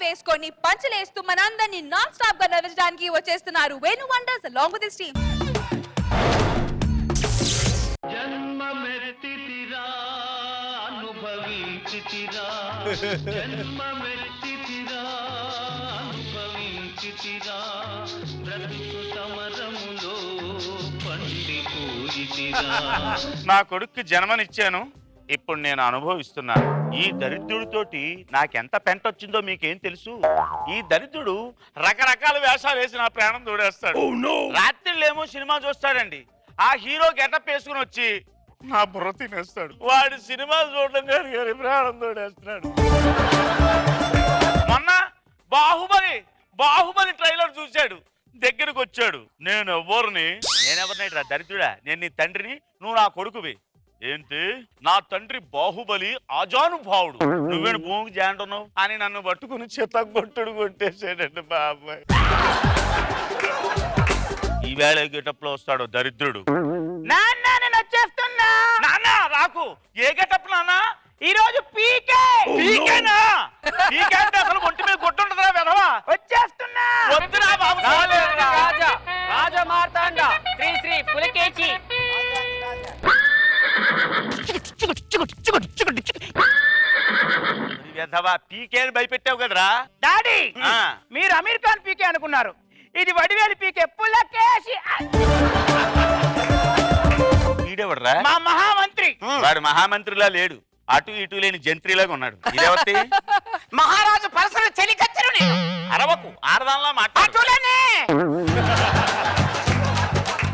వేసుకొని పంచలేస్తూ మనందరినీ non stop గా నవ్వించడానికి వచ్చేస్తున్నారు Venu wonders along with his team. జన్మమెత్తితిరా అనుభవించితిరా జన్మమెత్తితిరా అనుభవించితిరా బ్రతుకు సమరములో పండిపోయితిరా. నా కొడుక్కి జన్మనిచ్చాను, ఇప్పుడు నేను అనుభవిస్తున్నాను. ఈ దరిద్రుడితోటి నాకెంత పెంట వచ్చిందో మీకేం తెలుసు? ఈ దరిద్రుడు రకరకాల వేషాలు వేసి నా ప్రాణం తోడేస్తాడు. రాత్రిళ్ళేమో సినిమా చూస్తాడండి, ఆ హీరో గెటప్ వేసుకుని వచ్చి నా బుర్ర తినేస్తాడు. వాడి సినిమా చూడడం గారి ప్రాణం తోడేస్తున్నాడు. మొన్న బాహుబలి ట్రైలర్ చూశాడు, దగ్గరకు వచ్చాడు. నేనెవరిని రా దరిద్రుడా, నేను నీ తండ్రిని, నువ్వు నా కొడుకువి. ఏంటి, నా తండ్రి బాహుబలి ఆజానుభావుడు, నువ్వేను భూమికి జాంటున్నావు అని నన్ను పట్టుకుని చిత్తగొట్టుడు కొట్టేసాడండి బాబాయ్. ఈవేళ గెటప్ లో వస్తాడు దరిద్రుడు. నాన్న నేను వచ్చేస్తున్నా. నాన్న రాకు. ఏ గెటప్ నాన్న? ఈ రోజు పీకే. పీకేనా? పీకే అంటే అసలు ఒంటి మీద కొట్టుంటదా వెధవా? వచ్చేస్తున్నా. వద్దురా బాబు. రాజా మార్తాండ శ్రీ శ్రీ పులకేచి. వెధవా, పీకే అని భయపెట్టావు కదరా. డాడీ మీరు అమీర్ ఖాన్ పీకే అనుకున్నారు, ఇది వడివేలు పీకే పులకేసి. వీడెవడరా? మా మహామంత్రి. వాడు మహామంత్రిలా లేడు, అటు ఇటు లేని జంత్రిలాగా ఉన్నాడు. ఇదేవత్తి మహారాజు పరసన చెలికత్తెరు. అరవకు, ఆడదానిలా మాట్లాడు.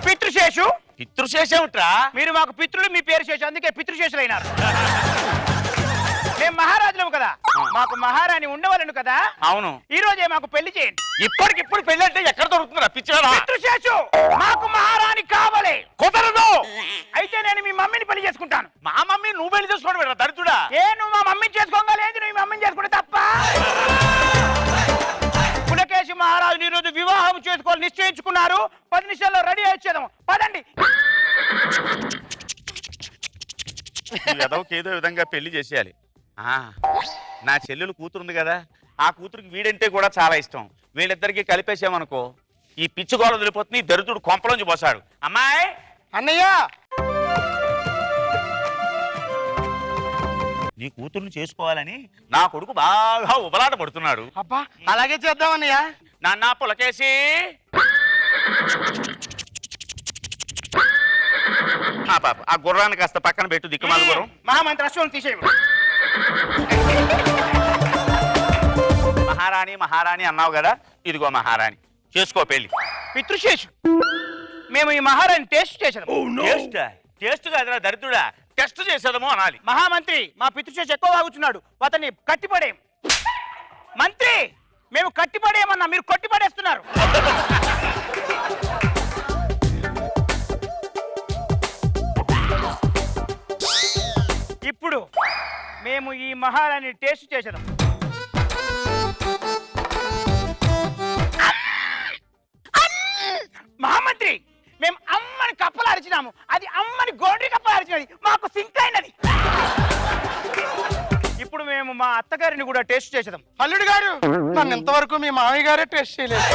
పితృశేషు. పితృశేషేమిట్రా? మీరు మాకు పితృలు, మీ పేరు శేషు, అందుకే పితృశేషులైనారు. మేము మహారాజులము కదా, మాకు మహారాణి ఉండవలను కదా. అవును, ఈ రోజే మాకు పెళ్లి చేయండి. ఇప్పటికిప్పుడు పెళ్లి అంటే ఎక్కడ దొరుకుతుందా పిచ్చివాడా? పితృశేషు, మాకు మహారాణి కావాలి. కుదరదు. అయితే నేను మీ మమ్మీని పెళ్లి చేసుకుంటాను. మా మమ్మీ నువ్వు పెళ్లి చేసుకోవడం పెట్టా దరిద్రుడా. నువ్వు మా మమ్మీని చేసుకోగలేదు, నువ్వు మమ్మీని చేసుకుంటే తప్ప. పులకేశి మహారాజు ఈ రోజు వివాహం చేసుకోవాలి నిశ్చయించుకున్నారు. 10 నిమిషాల్లో రెడీ అయ్యేదాము, పదండి. ఎదవకి ఏదో విధంగా పెళ్లి చేసేయాలి. నా చెల్లెలు కూతురుంది కదా, ఆ కూతురికి వీడంటే కూడా చాలా ఇష్టం. వీళ్ళిద్దరికి కలిపేసామనుకో, ఈ పిచ్చి గోడ వదిలిపోతుంది, ఈ దరిద్రుడు కొంపలోంచి పోసాడు. అమ్మాయి, అన్నయ్య, నీ కూతుర్ని చేసుకోవాలని నా కొడుకు బాగా ఉబలాట పడుతున్నాడు. అబ్బా అలాగే చేద్దాం అన్నయ్య. నాన్న పులకేసి, పాప ఆ గుర్రాన్ని కాస్త పక్కన పెట్టు, దిక్కుమాల గుర్రం. మహామంత్రి అశ్వం తీసేయడు. మహారాణి అన్నావు కదా, ఇదిగో మహారాణి, చేసుకో పెళ్లి. పితృశేషు, మేము ఈ మహారాణి టేస్ట్ చేసాము. టేస్ట్ కాదురా దరిద్రుడా, టెస్ట్ చేసేదము అనాలి. మహామంత్రి, మా పితృశేషు ఎక్కువ వాగుతున్నాడు, అతన్ని కట్టిపడేయం. మంత్రి, మేము కట్టిపడేయమన్నా, మీరు కొట్టిపడేస్తున్నారు. ఇప్పుడు మేము ఈ మహారాణి టేస్ట్ చేసేదాం. మహామంత్రి, మేము అమ్మని కప్పలు అరిచినాము, అది అమ్మని గోడ్రి కప్పలు అరిచినది, మాకు సింక్ అయినది. ఇప్పుడు మేము మా అత్తగారిని కూడా టేస్ట్ చేసేదాం. అల్లుడు గారు, నన్ను ఇంతవరకు మీ మామయ్య గారే టేస్ట్ చేయలేదు.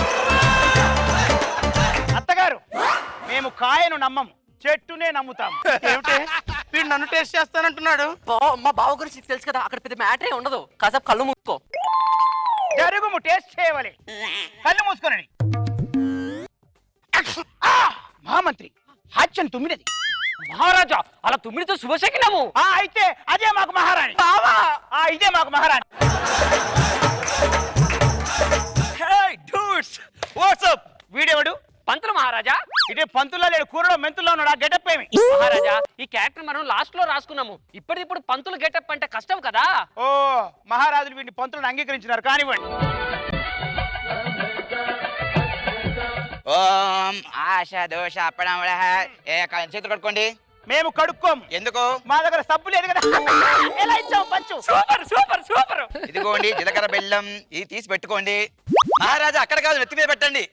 అత్తగారు, మేము కాయను నమ్మము, చెట్టునే నమ్ముతాము. ఏమిటి, వీడు నన్ను టేస్ట్ చేస్తానంటున్నాడు? మా బావ గురించి తెలుసు కదా, అక్కడ పెద్ద మ్యాటరే ఉండదు, కాసేపు కళ్ళు మూసుకో. జరుగుము, టేస్ట్ చేయవాలి. కళ్ళు మూసుకోనండి. మహామంత్రి, హాస్యం తుమ్మినది. మహారాజా, అలా తుమ్మిడితో శుభశకినము. అయితే అదే మాకు మహారాణి. ఇదే మాకు మహారాణి. వీడేవాడు? పంతులు మహారాజా. ఇదే పంతుల్లో లేడు, కూరలో మెంతుల్లో ఉన్నాడు. ఆ గెటప్ ఏమి? మహారాజా, ఈ క్యారెక్టర్ మనం లాస్ట్ లో రాసుకున్నాము, ఇప్పటిప్పుడు పంతులు గెటప్ అంటే కష్టం కదా. ఓ, మహారాజులు వీడిని పంతులను అంగీకరించినారు, కానివ్వండి. ఓం ఆశ దోష అప్పడం చేతులు కట్టుకోండి. మేము కడుక్కోము. ఎందుకు? మా దగ్గర సబ్బు లేదు కదా. ఎలా ఇచ్చాము పంచు? Super super super. ఇదిగోండి జీలకర్ర బెల్లం, ఇది తీసి పెట్టుకోండి. మహారాజా అక్కడ కాదు, నెత్తి మీద పెట్టండి.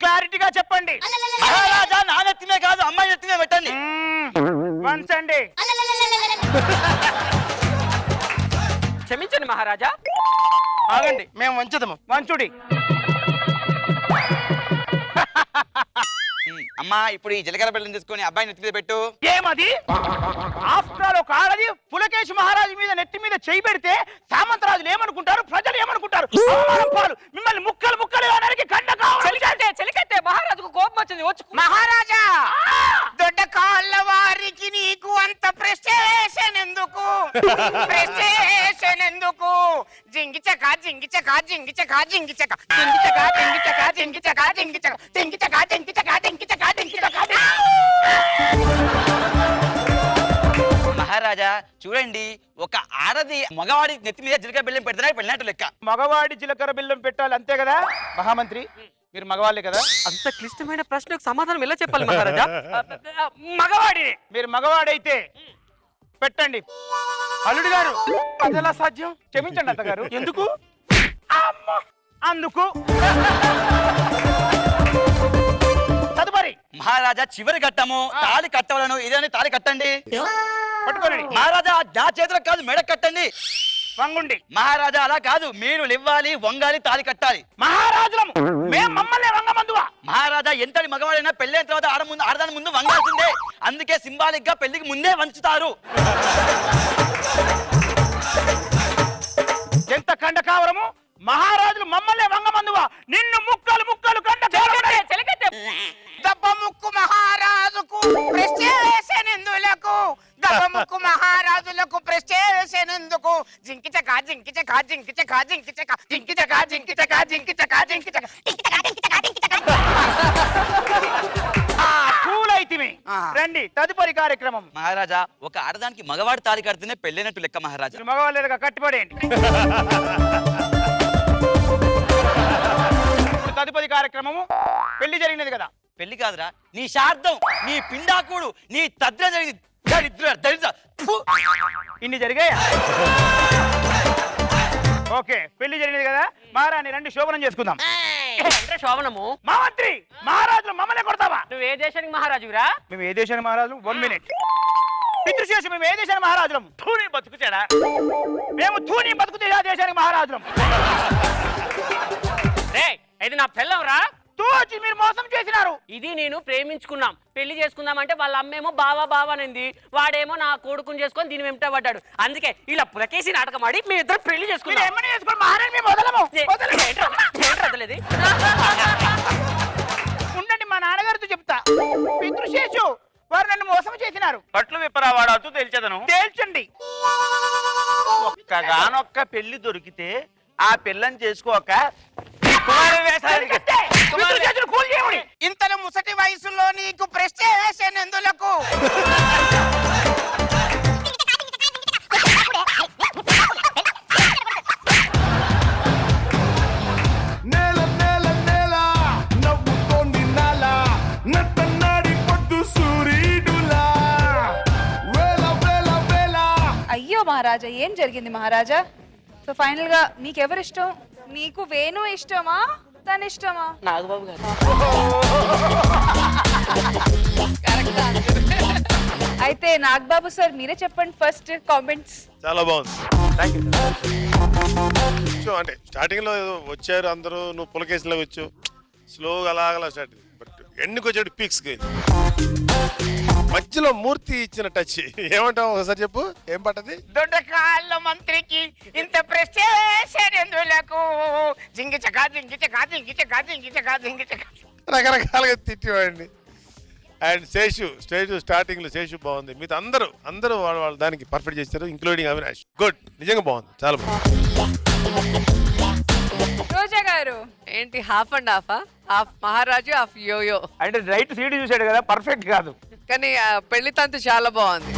క్లారిటీగా చెప్పండి. మహారాజా నా నెత్తి మీద కాదు, అమ్మాయి నెత్తి మీద పెట్టండి. వంచండి. క్షమించండి మహారాజా. ఆగండి, మేము వంచదము. వంచుడి. అమ్మా ఇప్పుడు ఈ జీలకర్ర బెల్లం తీసుకొని అబ్బాయి నెత్తి మీద పెట్టు. ఏమది? ఆఫ్టర్ ఆల్ ఒక ఆడది పులకేశి మహారాజు మీద నెత్తి మీద చేయి పెడితే సామంతరాజులు ఏమనుకుంటారు, ప్రజలు ఏమనుకుంటారు? అవమానం పాలు. మిమ్మల్ని ముక్కలు ముక్కలు నరికి కండ చెలికట్టే మహారాజుకు కోపం వచ్చింది. వచ్చి మహారాజా, దొడ్డ కాళ్ళ వారికి నీకు అంత ప్రెస్టేషనెందుకు? ప్రెస్టేషనెందుకు? జింగిచక జింగిచక జింగిచక జింగిచక జింగిచక జింగిచక జింగిచక జింగిచక జింగిచక జింగిచక జింగిచక జింగిచక. మహారాజా చూడండి, ఒక ఆడది మగవాడి నెత్తి మీద జీలకర్ర బెల్లం పెడితే పెళ్ళినట్టు లెక్క. మగవాడి జీలకర్ర బెల్లం పెట్టాలి, అంతే కదా? మహామంత్రి, మీరు మగవాళ్ళే కదా? అంత క్లిష్టమైన ప్రశ్నకు సమాధానం ఎలా చెప్పాలి మహారాజా? మగవాడిని. మీరు మగవాడైతే పెట్టండి. అల్లుడు గారు, అదెలా సాధ్యం? క్షమించండి అత్తగారు. ఎందుకు? అమ్మా! అందుకు. తదుపరి మహారాజా చివరి ఘట్టము తాళి కట్టవలను. ఇదే తాళి కట్టండి. పట్టుకోనండి. మహారాజా నా చేతులకు కాదు, మెడ కట్టండి. వంగుండి. మహారాజా అలా కాదు, మీరు లేవాలి, వంగాలి, తాళి కట్టాలి. మహారాజులము మేము మమ్మల్ని వంగమందువా? మహారాజా ఎంతటి మగవాడైనా పెళ్ళైన తర్వాత ఆడదాని ముందు వంగాల్సిందే. అందుకే సింబాలిక్ గా పెళ్లికి ముందే వంచుతారు. ఎంత కండ కావరము! మహారాజులు మమ్మల్ని వంగమందువా? నిన్ను ముక్కలు ముక్కలు కండ దెబ్బ ముక్కు మహారాజుకు ప్రెస్టేషనెందులకు? దెబ్బ ముక్కు మహారాజులకు ప్రెస్టేషనెందుకు? జింకిచక జింకిచక జింకిచక జింకిచక జింకిచక జింకిచక జింకిచక జింకిచక కూలైతిమి. రండి తదుపరి కార్యక్రమం. మహారాజా ఒక ఆడదానికి మగవాడు తాళి కడితేనే పెళ్ళైనట్టు లెక్క. మహారాజా మగవాళ్ళేగా కట్టిపడేయండి. తదుపరి కార్యక్రమము పెళ్లి జరిగినది కదా? పెళ్లి కాదురా, నీ శార్థం, నీ పిండాకుడు, నీ తద్ర జరిగింది. దరిద్ర దరిద్ర. ఫు! ఇన్ని జరిగాయా? ఓకే, పెళ్లి జరిగినది కదా? మహారాణి రండి, శోభనం చేసుకుందాం. అంటే శోభనము. మా మంత్రి, మహారాజులు మమ్మల్ని కొడతావా? నువ్వు ఏ దేశానికి మహారాజురా? మేము ఏ దేశానికి మహారాజు? 1 మినిట్. పితృశేషు, మేము ఏ దేశానికి మహారాజులం? తూని బతుకుచాడా? మేము తూని బతుకుతే ఆ దేశానికి మహారాజులం. ఇది నా పిల్లవరా? తూచి మీరు మోసం చేసినారు. ఇది నేను ప్రేమించుకున్నాం, పెళ్లి చేసుకుందాం అంటే వాళ్ళ అమ్మేమో బావా బావా అనింది, వాడేమో నా కొడుకుని చేసుకొని దీని వెంట పడ్డాడు. అందుకే ఇలా పులకేసి నాటకం ఆడి మీ ఇద్దరు పెళ్లి చేసుకున్నాం. ఏమని చేసుకోండి మహారాణి, మేము వదలము. వదలలేదు. ఉండండి, మా నాన్నగారితో చెప్తా. పితృశేషు వారు నన్ను మోసం చేసినారు. కట్లు విప్పరా వాడవుతూ తెలిచదను. తేల్చండి. ఒక్కగానొక్క పెళ్లి దొరికితే ఆ పిల్లని చేసుకోక ఇంతలో ముసటి వయసులో నీకు ప్రెస్టేషనెందులకు? నేల నేల నేల నవ్వుతోంది నాల నట్టనాడి పొద్దు సూర్యుడులా వేల వేల వేల. అయ్యో మహారాజా, ఏం జరిగింది మహారాజా? సో ఫైనల్ గా మీకెవరు ఇష్టం? మీకు వేణు ఇష్టమా, తన ఇష్టమా? నాగబాబు గారు. అయితే నాగబాబు సార్ మీరే చెప్పండి ఫస్ట్ కామెంట్స్. చాలా బాగుంది. సో అంటే స్టార్టింగ్ లో ఏదో వచ్చారు అందరూ, నువ్వు పులకేసిలో వచ్చు, స్లోగా అలాగలా స్టార్ట్. బట్ ఎండ్కి వచ్చాడు పీక్స్ కి. మధ్యలో మూర్తి ఇచ్చిన టచ్ ఏమంటావు ఒకసారి చెప్పు, ఏం పట్టది? దొడ్డ కాళ్ళ మంత్రికి ఇంత ప్రెస్టేషనెందులకు? జింగిచక జింగిచక జింగిచక జింగిచక జింగిచక రకరకాలుగా తిట్టివాడిని. అండ్ శేషు స్టార్టింగ్ లో శేషు బాగుంది. మీతో అందరూ వాళ్ళ దానికి పర్ఫెక్ట్ చేశారు, ఇంక్లూడింగ్ అవినాష్. గుడ్, నిజంగా బాగుంది, చాలా బాగుంది. రోజా గారు ఏంటి హాఫ్ అండ్ హాఫ్? హాఫ్ మహారాజు, హాఫ్ యోయో. అంటే రైట్ సీడ్ చూసాడు కదా, పర్ఫెక్ట్ కాదు. కానీ పెళ్లి తంతు చాలా బాగుంది.